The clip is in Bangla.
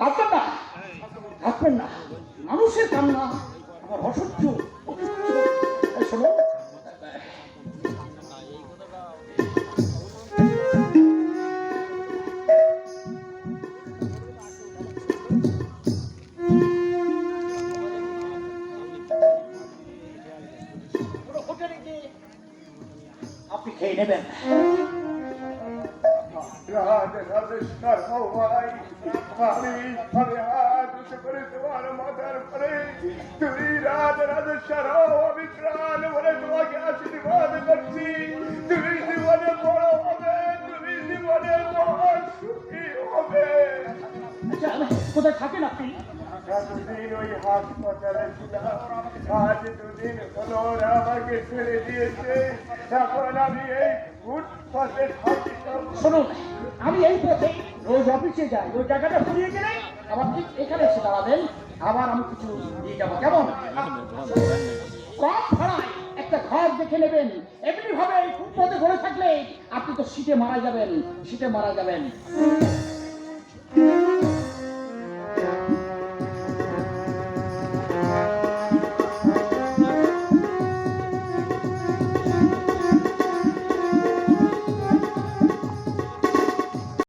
আসবেন না, আসবেন না, মানুষের কান্না আমার অসহ্য। শোনো, আপনি খেয়ে নেবেন। রাধে রাধে সর্বভাই আমি হাত উঁচু করে তোমার মাথার পরে তুমি রাধে রাধে সরব আমি প্রাণ ভরে তোমাকে আশীর্বাদ করছি। তুমি জীবনে বড় হবে, তুমি জীবনে মহান সুখী হবে। আচ্ছা, কোথায় থাকেন আপনি? দুদিন ওই হাসপাতালে ছিলাম, আজ দুদিন হলো ওরা আমাকে ছেড়ে দিয়েছে। এখন আমি এই ফুটপাতে থাকি। শুনুন, আমি এই পথে রোজ অফিসে যাই, ওই জায়গাটা ফুরিয়ে গেলে আবার ঠিক এখানে এসে দাঁড়াবেন, আবার আমি কিছু দিয়ে যাবো। কেমন? কম ভাড়ায় একটা ঘর দেখে নেবেন। এমনি ভাবে ফুটপাতে ঘরে থাকলে আপনি তো শীতে মারা যাবেন, শীতে মারা যাবেন।